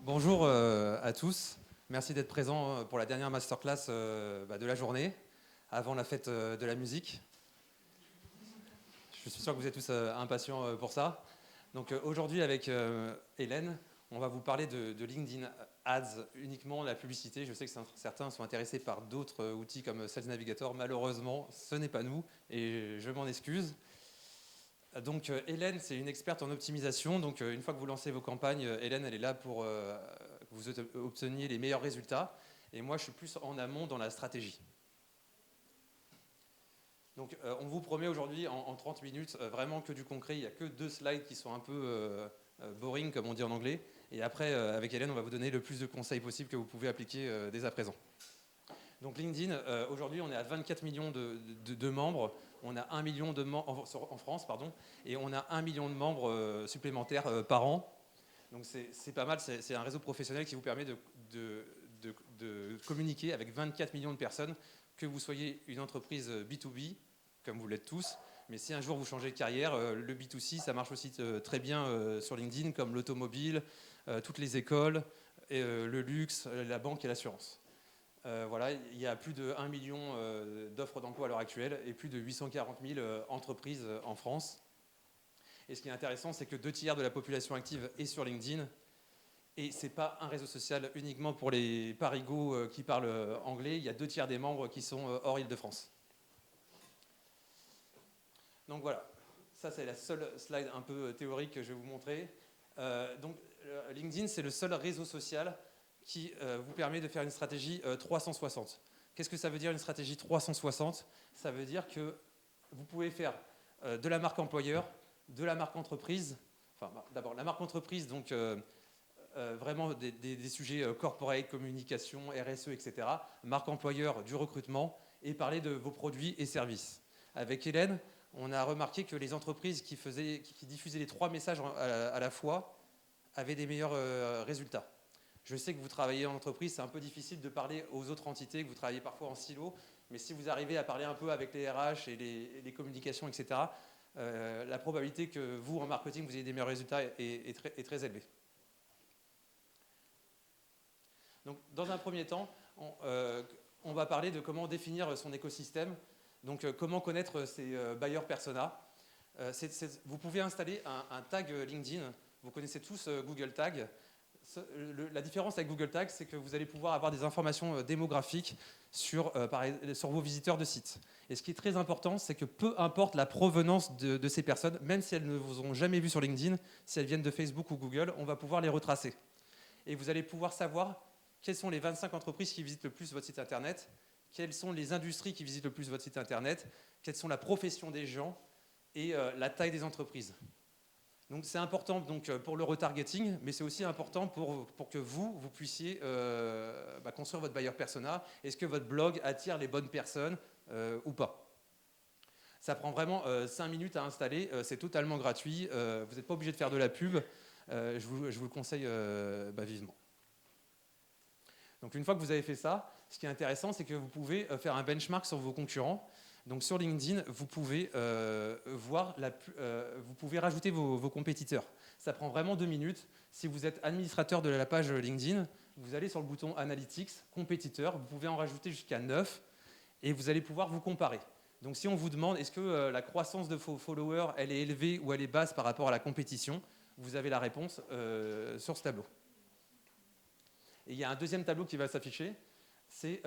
Bonjour à tous. Merci d'être présents pour la dernière masterclass de la journée, avant la fête de la musique. Je suis sûr que vous êtes tous impatients pour ça. Donc aujourd'hui avec Hélène, on va vous parler de LinkedIn Ads, uniquement la publicité. Je sais que certains sont intéressés par d'autres outils comme Sales Navigator. Malheureusement, ce n'est pas nous et je m'en excuse. Donc Hélène, c'est une experte en optimisation. Donc une fois que vous lancez vos campagnes, Hélène, elle est là pour que vous obteniez les meilleurs résultats. Et moi, je suis plus en amont dans la stratégie. Donc on vous promet aujourd'hui en 30 minutes vraiment que du concret. Il n'y a que 2 slides qui sont un peu boring, comme on dit en anglais. Et après, avec Hélène, on va vous donner le plus de conseils possible que vous pouvez appliquer dès à présent. Donc LinkedIn, aujourd'hui, on est à 24 millions de membres. On a 1 million de membres en France, pardon, et on a 1 million de membres supplémentaires par an. Donc c'est pas mal, c'est un réseau professionnel qui vous permet de communiquer avec 24 millions de personnes, que vous soyez une entreprise B2B, comme vous l'êtes tous, mais si un jour vous changez de carrière, le B2C, ça marche aussi très bien sur LinkedIn, comme l'automobile, toutes les écoles, le luxe, la banque et l'assurance. Voilà, il y a plus de 1 million d'offres d'emploi à l'heure actuelle et plus de 840 000 entreprises en France. Et ce qui est intéressant, c'est que 2 tiers de la population active est sur LinkedIn. Et ce n'est pas un réseau social uniquement pour les parigots qui parlent anglais. Il y a 2 tiers des membres qui sont hors Île-de-France. Donc voilà, ça c'est la seule slide un peu théorique que je vais vous montrer. Donc LinkedIn, c'est le seul réseau social qui vous permet de faire une stratégie 360. Qu'est-ce que ça veut dire une stratégie 360 ? Ça veut dire que vous pouvez faire de la marque employeur, de la marque entreprise. Enfin, d'abord, la marque entreprise, donc vraiment des sujets corporate, communication, RSE, etc. Marque employeur, du recrutement, et parler de vos produits et services. Avec Hélène, on a remarqué que les entreprises qui diffusaient les 3 messages à la fois avaient des meilleurs résultats. Je sais que vous travaillez en entreprise, c'est un peu difficile de parler aux autres entités, que vous travaillez parfois en silo, mais si vous arrivez à parler un peu avec les RH et les communications, etc., la probabilité que vous, en marketing, vous ayez des meilleurs résultats est très élevée. Donc, dans un premier temps, on va parler de comment définir son écosystème, donc comment connaître ses buyer persona. Vous pouvez installer un tag LinkedIn, vous connaissez tous Google Tag. La différence avec Google Tag, c'est que vous allez pouvoir avoir des informations démographiques sur vos visiteurs de sites. Et ce qui est très important, c'est que peu importe la provenance de ces personnes, même si elles ne vous ont jamais vu sur LinkedIn, si elles viennent de Facebook ou Google, on va pouvoir les retracer. Et vous allez pouvoir savoir quelles sont les 25 entreprises qui visitent le plus votre site internet, quelles sont les industries qui visitent le plus votre site internet, quelles sont la profession des gens et la taille des entreprises. Donc c'est important donc, pour le retargeting, mais c'est aussi important pour que vous puissiez construire votre buyer persona. Est-ce que votre blog attire les bonnes personnes ou pas ? Ça prend vraiment 5 minutes à installer, c'est totalement gratuit, vous n'êtes pas obligé de faire de la pub, je vous le conseille vivement. Donc une fois que vous avez fait ça, ce qui est intéressant, c'est que vous pouvez faire un benchmark sur vos concurrents. Donc sur LinkedIn, vous pouvez vous pouvez rajouter vos compétiteurs. Ça prend vraiment 2 minutes. Si vous êtes administrateur de la page LinkedIn, vous allez sur le bouton Analytics, compétiteurs, vous pouvez en rajouter jusqu'à 9 et vous allez pouvoir vous comparer. Donc si on vous demande est-ce que la croissance de vos followers, elle est élevée ou elle est basse par rapport à la compétition, vous avez la réponse sur ce tableau. Et il y a un deuxième tableau qui va s'afficher, c'est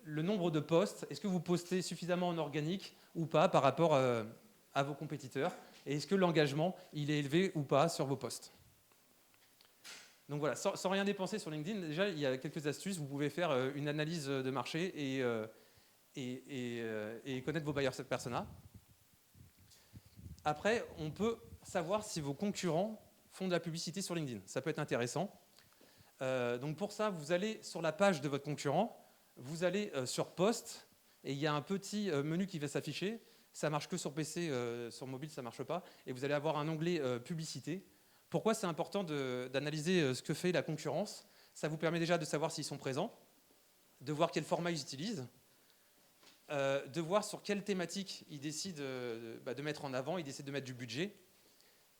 le nombre de posts. Est-ce que vous postez suffisamment en organique ou pas par rapport à vos compétiteurs ? Et est-ce que l'engagement, il est élevé ou pas sur vos posts ? Donc voilà, sans rien dépenser sur LinkedIn, déjà, il y a quelques astuces. Vous pouvez faire une analyse de marché et connaître vos buyers persona. Après, on peut savoir si vos concurrents font de la publicité sur LinkedIn. Ça peut être intéressant. Donc pour ça, vous allez sur la page de votre concurrent, vous allez sur Post, et il y a un petit menu qui va s'afficher. Ça marche que sur PC, sur mobile ça ne marche pas. Et vous allez avoir un onglet Publicité. Pourquoi c'est important d'analyser ce que fait la concurrence ? Ça vous permet déjà de savoir s'ils sont présents, de voir quel format ils utilisent, de voir sur quelle thématique ils décident de mettre en avant, ils décident de mettre du budget.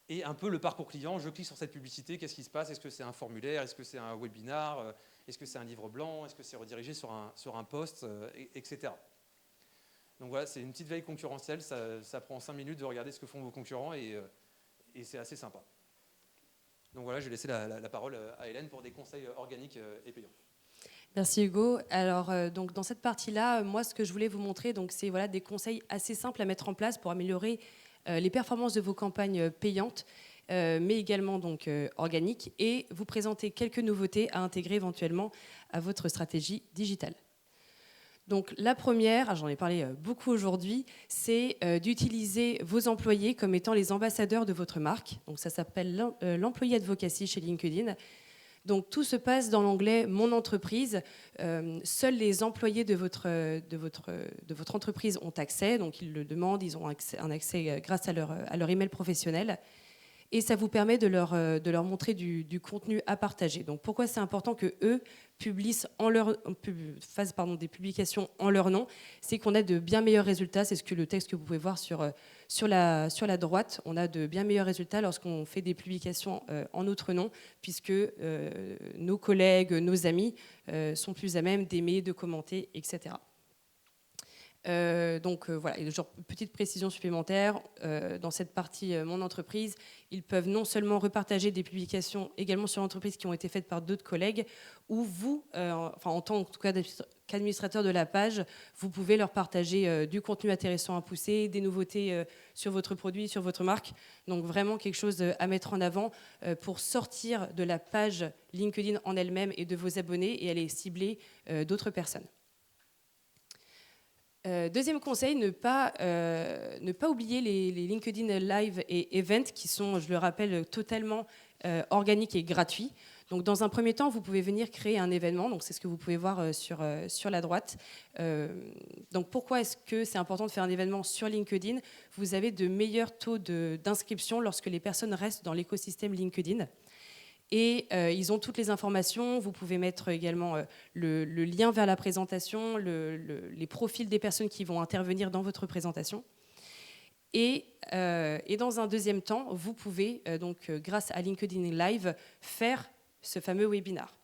Et un peu le parcours client, je clique sur cette publicité, qu'est-ce qui se passe? Est-ce que c'est un formulaire? Est-ce que c'est un webinar? Est-ce que c'est un livre blanc? Est-ce que c'est redirigé sur un post? Etc. Donc voilà, c'est une petite veille concurrentielle, ça prend 5 minutes de regarder ce que font vos concurrents et c'est assez sympa. Donc voilà, je vais laisser la parole à Hélène pour des conseils organiques et payants. Merci Hugo. Alors donc dans cette partie-là, moi ce que je voulais vous montrer, donc c'est voilà des conseils assez simples à mettre en place pour améliorer les performances de vos campagnes payantes, mais également donc organiques, et vous présenter quelques nouveautés à intégrer éventuellement à votre stratégie digitale. Donc la première, j'en ai parlé beaucoup aujourd'hui, c'est d'utiliser vos employés comme étant les ambassadeurs de votre marque. Donc ça s'appelle l'employee advocacy chez LinkedIn. Donc tout se passe dans l'onglet Mon entreprise. Seuls les employés de votre entreprise ont accès, donc ils le demandent, ils ont un accès grâce à leur email professionnel. Et ça vous permet de leur montrer du contenu à partager. Donc pourquoi c'est important qu'eux fassent des publications en leur nom? C'est qu'on a de bien meilleurs résultats. C'est le texte que vous pouvez voir sur la droite. On a de bien meilleurs résultats lorsqu'on fait des publications en notre nom, puisque nos collègues, nos amis sont plus à même d'aimer, de commenter, etc. Voilà, et genre, petite précision supplémentaire, dans cette partie Mon entreprise, ils peuvent non seulement repartager des publications également sur l'entreprise qui ont été faites par d'autres collègues, ou vous, en tant qu'administrateur de la page, vous pouvez leur partager du contenu intéressant à pousser, des nouveautés sur votre produit, sur votre marque. Donc vraiment quelque chose à mettre en avant pour sortir de la page LinkedIn en elle-même et de vos abonnés et aller cibler d'autres personnes. Deuxième conseil, ne pas oublier les LinkedIn Live et Event qui sont, je le rappelle, totalement organiques et gratuits. Donc, dans un premier temps, vous pouvez venir créer un événement. Donc, c'est ce que vous pouvez voir sur la droite. Donc, pourquoi est-ce que c'est important de faire un événement sur LinkedIn? Vous avez de meilleurs taux d'inscription lorsque les personnes restent dans l'écosystème LinkedIn. Et ils ont toutes les informations. Vous pouvez mettre également le lien vers la présentation, les profils des personnes qui vont intervenir dans votre présentation. Et dans un deuxième temps, vous pouvez, grâce à LinkedIn Live, faire ce fameux webinar.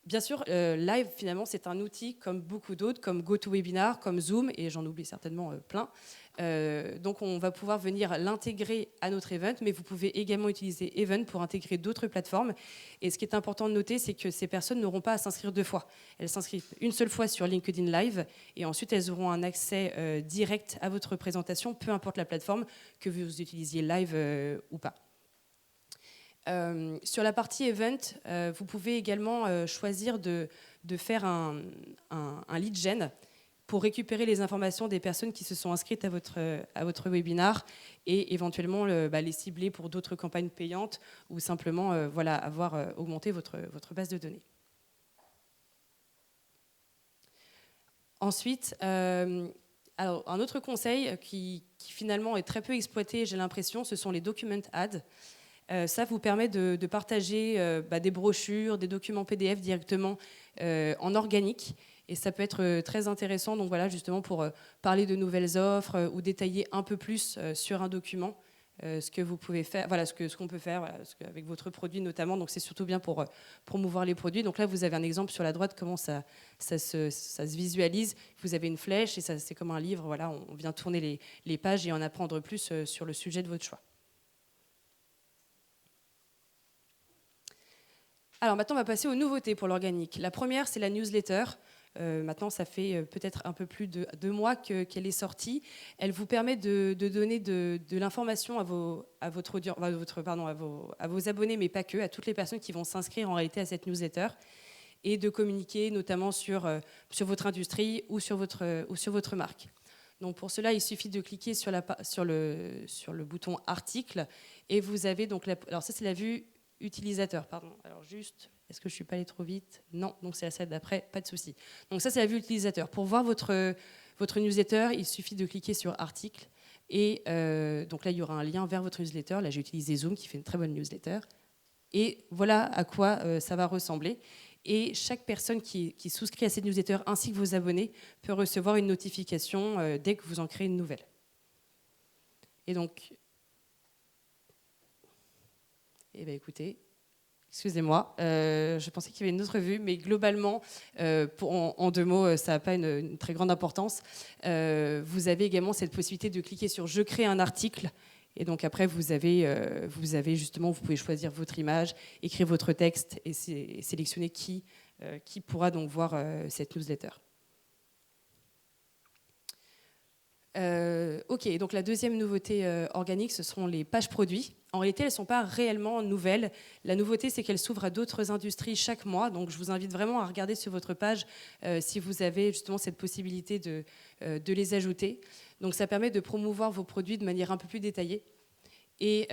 Bien sûr, Live, finalement, c'est un outil comme beaucoup d'autres, comme GoToWebinar, comme Zoom, et j'en oublie certainement plein. Donc, on va pouvoir venir l'intégrer à notre event, mais vous pouvez également utiliser Event pour intégrer d'autres plateformes. Et ce qui est important de noter, c'est que ces personnes n'auront pas à s'inscrire 2 fois. Elles s'inscrivent une seule fois sur LinkedIn Live, et ensuite, elles auront un accès direct à votre présentation, peu importe la plateforme, que vous utilisiez Live ou pas. Sur la partie event, vous pouvez également choisir de faire un lead gen pour récupérer les informations des personnes qui se sont inscrites à votre webinar et éventuellement les cibler pour d'autres campagnes payantes ou simplement avoir augmenté votre base de données. Ensuite, alors, un autre conseil qui finalement est très peu exploité, j'ai l'impression, ce sont les document ads. Ça vous permet de partager des brochures, des documents PDF directement en organique. Et ça peut être très intéressant, donc voilà, justement pour parler de nouvelles offres ou détailler un peu plus sur un document ce que vous pouvez faire, voilà, ce qu'on peut faire avec votre produit notamment. Donc c'est surtout bien pour promouvoir les produits. Donc là, vous avez un exemple sur la droite, comment ça se visualise. Vous avez une flèche et c'est comme un livre. Voilà, on vient tourner les pages et en apprendre plus sur le sujet de votre choix. Alors maintenant, on va passer aux nouveautés pour l'organique. La première, c'est la newsletter. Maintenant, ça fait peut-être un peu plus de 2 mois qu'elle est sortie. Elle vous permet de donner de l'information à vos abonnés, mais pas que, à toutes les personnes qui vont s'inscrire en réalité à cette newsletter, et de communiquer notamment sur votre industrie ou sur votre marque. Donc pour cela, il suffit de cliquer sur le bouton article et vous avez donc alors ça c'est la vue utilisateur, pardon. Alors juste, est-ce que je ne suis pas allée trop vite? Non, donc c'est la slide d'après, pas de souci. Donc ça, c'est la vue utilisateur. Pour voir votre newsletter, il suffit de cliquer sur article. Et donc là, il y aura un lien vers votre newsletter. Là, j'ai utilisé Zoom, qui fait une très bonne newsletter. Et voilà à quoi ça va ressembler. Et chaque personne qui souscrit à cette newsletter, ainsi que vos abonnés, peut recevoir une notification dès que vous en créez une nouvelle. Et donc, Eh bien, écoutez, excusez-moi, je pensais qu'il y avait une autre vue, mais globalement, en 2 mots, ça n'a pas une très grande importance. Vous avez également cette possibilité de cliquer sur « Je crée un article ». Et donc après, vous avez justement, vous pouvez choisir votre image, écrire votre texte et sélectionner qui pourra donc voir cette newsletter. Ok, donc la deuxième nouveauté organique, ce seront les pages produits. En réalité, elles ne sont pas réellement nouvelles. La nouveauté, c'est qu'elles s'ouvrent à d'autres industries chaque mois. Donc, je vous invite vraiment à regarder sur votre page si vous avez justement cette possibilité de les ajouter. Donc, ça permet de promouvoir vos produits de manière un peu plus détaillée. Et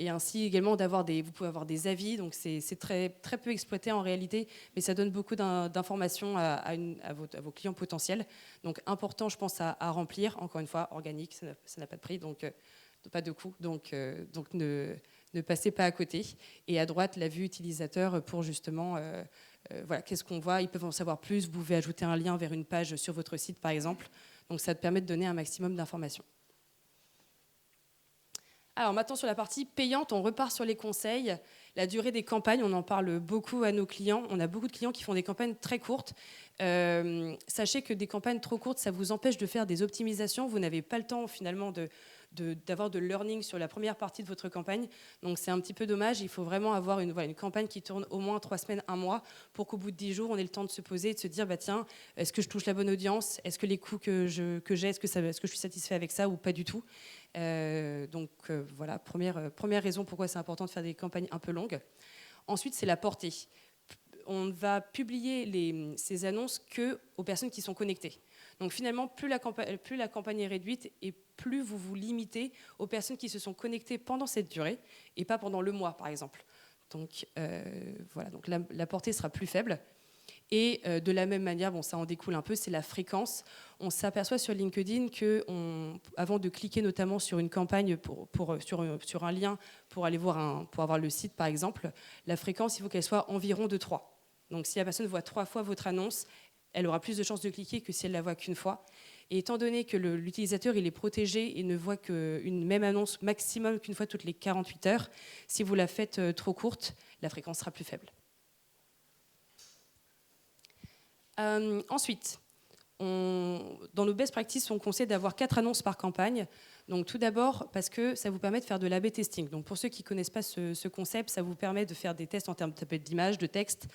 ainsi également vous pouvez avoir des avis, donc c'est très, très peu exploité en réalité, mais ça donne beaucoup d'informations à vos clients potentiels. Donc important, je pense, à remplir. Encore une fois, organique, ça n'a pas de prix, donc pas de coût, donc ne passez pas à côté. Et à droite, la vue utilisateur pour justement, voilà, qu'est-ce qu'on voit, ils peuvent en savoir plus, vous pouvez ajouter un lien vers une page sur votre site par exemple, donc ça te permet de donner un maximum d'informations. Alors maintenant, sur la partie payante, on repart sur les conseils. La durée des campagnes, on en parle beaucoup à nos clients. On a beaucoup de clients qui font des campagnes très courtes. Sachez que des campagnes trop courtes, ça vous empêche de faire des optimisations. Vous n'avez pas le temps finalement d'avoir de learning sur la première partie de votre campagne. Donc c'est un petit peu dommage. Il faut vraiment avoir une campagne qui tourne au moins 3 semaines, 1 mois, pour qu'au bout de 10 jours, on ait le temps de se poser et de se dire, bah, tiens, est-ce que je touche la bonne audience? Est-ce que les coûts que j'ai, est-ce que je suis satisfait avec ça ou pas du tout? Voilà, première raison pourquoi c'est important de faire des campagnes un peu longues. Ensuite, c'est la portée. On ne va publier ces annonces qu'aux personnes qui sont connectées. Donc finalement, plus la campagne est réduite et plus vous vous limitez aux personnes qui se sont connectées pendant cette durée et pas pendant le mois, par exemple. Donc voilà, donc la portée sera plus faible. Et de la même manière, bon, ça en découle un peu, c'est la fréquence. On s'aperçoit sur LinkedIn qu'avant de cliquer notamment sur une campagne, sur un lien pour aller pour avoir le site par exemple, la fréquence, il faut qu'elle soit environ de 3. Donc si la personne voit 3 fois votre annonce, elle aura plus de chances de cliquer que si elle la voit qu'une fois. Et étant donné que l'utilisateur il est protégé et ne voit qu'une même annonce maximum qu'une fois toutes les 48 heures, si vous la faites trop courte, la fréquence sera plus faible. Ensuite, dans nos best practices, on conseille d'avoir 4 annonces par campagne. Donc tout d'abord, parce que ça vous permet de faire de l'A/B testing. Donc pour ceux qui ne connaissent pas ce concept, ça vous permet de faire des tests en termes d'image, de texte,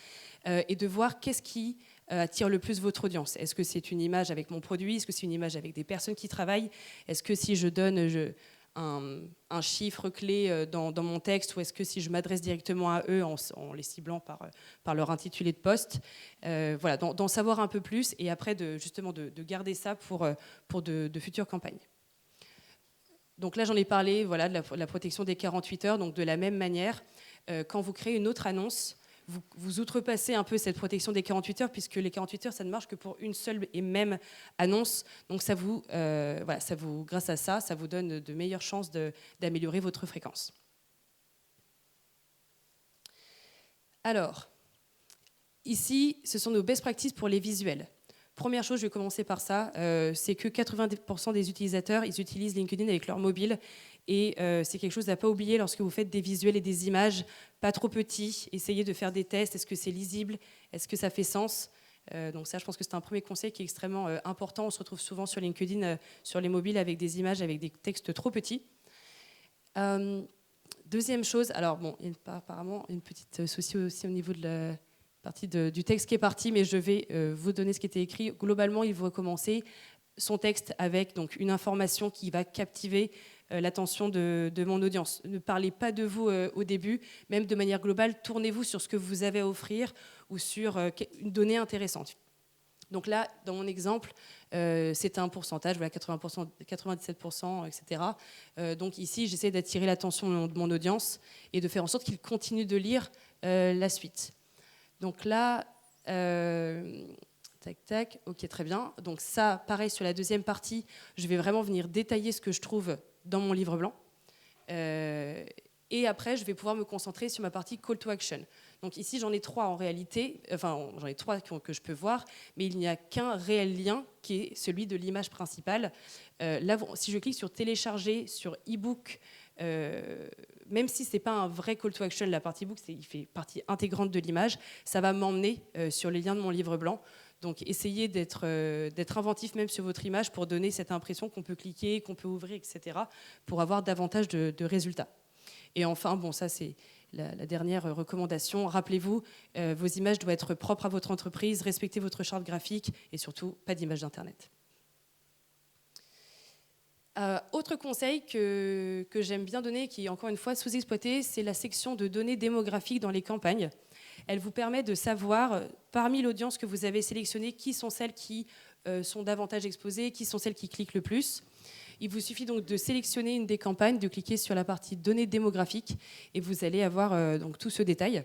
et de voir qu'est-ce qui attire le plus votre audience. Est-ce que c'est une image avec mon produit? Est-ce que c'est une image avec des personnes qui travaillent? Est-ce que si je donne un chiffre clé dans mon texte, ou est-ce que si je m'adresse directement à eux en les ciblant par leur intitulé de poste, voilà, d'en savoir un peu plus et après justement de garder ça pour de futures campagnes. Donc là j'en ai parlé, voilà, de la protection des 48 heures. Donc de la même manière, quand vous créez une autre annonce, vous outrepassez un peu cette protection des 48 heures, puisque les 48 heures, ça ne marche que pour une seule et même annonce. Donc grâce à ça, ça vous donne de meilleures chances d'améliorer votre fréquence. Alors, ici, ce sont nos best practices pour les visuels. Première chose, je vais commencer par ça, c'est que 90% des utilisateurs, ils utilisent LinkedIn avec leur mobile. Et c'est quelque chose à ne pas oublier lorsque vous faites des visuels et des images pas trop petits. Essayez de faire des tests. Est-ce que c'est lisible? Est-ce que ça fait sens? Donc ça, je pense que c'est un premier conseil qui est extrêmement important. On se retrouve souvent sur LinkedIn, sur les mobiles, avec des images, avec des textes trop petits. Deuxième chose, alors bon, il y a apparemment une petite souci aussi au niveau de la partie du texte qui est parti, mais je vais vous donner ce qui était écrit. Globalement, il faut commencer son texte avec donc, une information qui va captiver l'attention de mon audience. Ne parlez pas de vous au début, même de manière globale, tournez-vous sur ce que vous avez à offrir ou sur une donnée intéressante. Donc là, dans mon exemple, c'est un pourcentage, voilà, 80%, 97%, etc. Donc ici, j'essaie d'attirer l'attention de mon audience et de faire en sorte qu'ils continuent de lire la suite. Donc là, tac, tac, ok, très bien. Donc ça, pareil, sur la deuxième partie, je vais vraiment venir détailler ce que je trouve dans mon livre blanc. Et après, je vais pouvoir me concentrer sur ma partie call to action. Donc ici, j'en ai 3 en réalité, enfin, j'en ai 3 que je peux voir, mais il n'y a qu'un réel lien qui est celui de l'image principale. Là, si je clique sur télécharger, sur e-book, même si ce n'est pas un vrai call to action, la partie book, il fait partie intégrante de l'image, ça va m'emmener sur les liens de mon livre blanc. Donc essayez d'être inventif même sur votre image pour donner cette impression qu'on peut cliquer, qu'on peut ouvrir, etc., pour avoir davantage de résultats. Et enfin, bon, ça c'est la dernière recommandation, rappelez-vous, vos images doivent être propres à votre entreprise, respectez votre charte graphique et surtout, pas d'image d'Internet. Autre conseil que j'aime bien donner, qui est encore une fois sous-exploité, c'est la section de données démographiques dans les campagnes. Elle vous permet de savoir, parmi l'audience que vous avez sélectionnée, qui sont celles qui sont davantage exposées, qui sont celles qui cliquent le plus. Il vous suffit donc de sélectionner une des campagnes, de cliquer sur la partie données démographiques et vous allez avoir donc tout ce détail.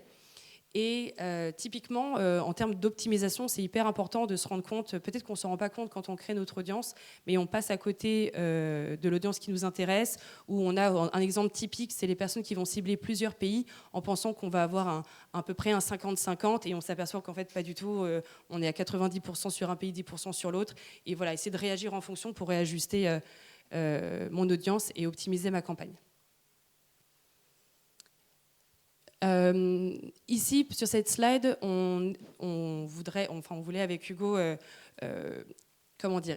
Et typiquement, en termes d'optimisation, c'est hyper important de se rendre compte, peut-être qu'on ne s'en rend pas compte quand on crée notre audience, mais on passe à côté de l'audience qui nous intéresse, où on a un exemple typique, c'est les personnes qui vont cibler plusieurs pays en pensant qu'on va avoir à peu près un 50-50, et on s'aperçoit qu'en fait, pas du tout, on est à 90% sur un pays, 10% sur l'autre, et voilà, essayer de réagir en fonction pour réajuster mon audience et optimiser ma campagne. Ici, sur cette slide, on voulait avec Hugo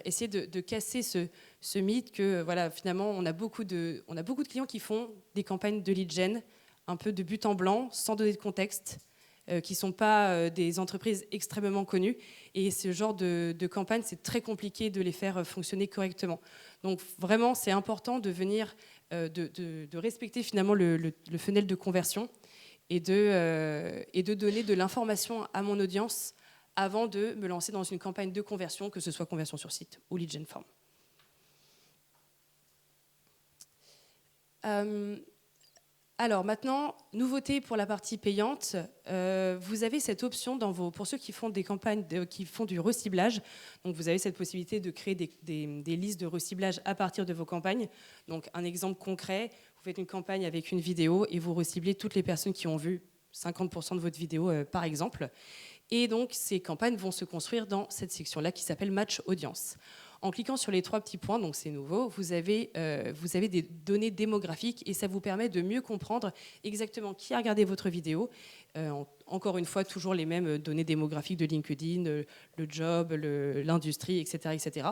essayer de casser ce mythe que voilà, finalement, on a beaucoup de clients qui font des campagnes de lead gen un peu de but en blanc, sans donner de contexte, qui ne sont pas des entreprises extrêmement connues. Et ce genre de campagne, c'est très compliqué de les faire fonctionner correctement. Donc vraiment, c'est important de venir, de respecter finalement le funnel de conversion et de donner de l'information à mon audience avant de me lancer dans une campagne de conversion, que ce soit conversion sur site ou lead gen form. Alors maintenant, nouveauté pour la partie payante, vous avez cette option pour ceux qui font des campagnes, qui font du reciblage. Donc vous avez cette possibilité de créer des listes de reciblage à partir de vos campagnes. Donc un exemple concret, vous faites une campagne avec une vidéo et vous reciblez toutes les personnes qui ont vu 50% de votre vidéo par exemple. Et donc ces campagnes vont se construire dans cette section-là qui s'appelle Match Audience. En cliquant sur les 3 petits points, donc c'est nouveau, vous avez des données démographiques et ça vous permet de mieux comprendre exactement qui a regardé votre vidéo. Encore une fois, toujours les mêmes données démographiques de LinkedIn, le job, l'industrie, etc., etc.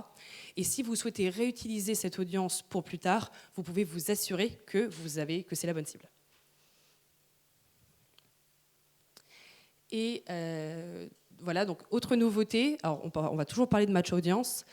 Et si vous souhaitez réutiliser cette audience pour plus tard, vous pouvez vous assurer que c'est la bonne cible. Et voilà, donc autre nouveauté, alors on va toujours parler de match audience.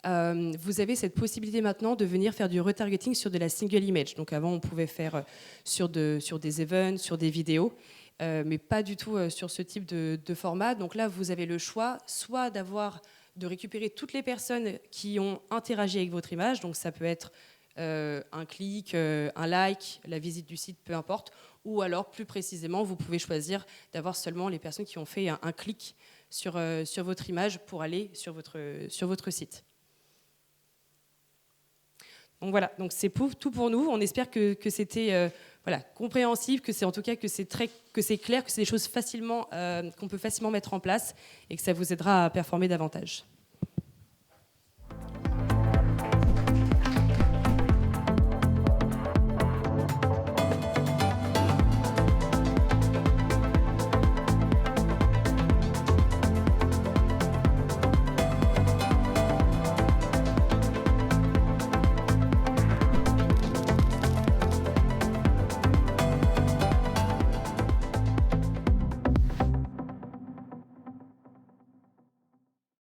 Vous avez cette possibilité maintenant de venir faire du retargeting sur de la single image. Donc avant, on pouvait faire sur des events, sur des vidéos, mais pas du tout sur ce type de format. Donc là, vous avez le choix, soit de récupérer toutes les personnes qui ont interagi avec votre image. Donc ça peut être un clic, un like, la visite du site, peu importe. Ou alors, plus précisément, vous pouvez choisir d'avoir seulement les personnes qui ont fait un clic sur votre image pour aller sur votre site. Donc voilà, donc c'est tout pour nous. On espère que c'était compréhensible, que c'est clair, que c'est des choses qu'on peut facilement mettre en place et que ça vous aidera à performer davantage.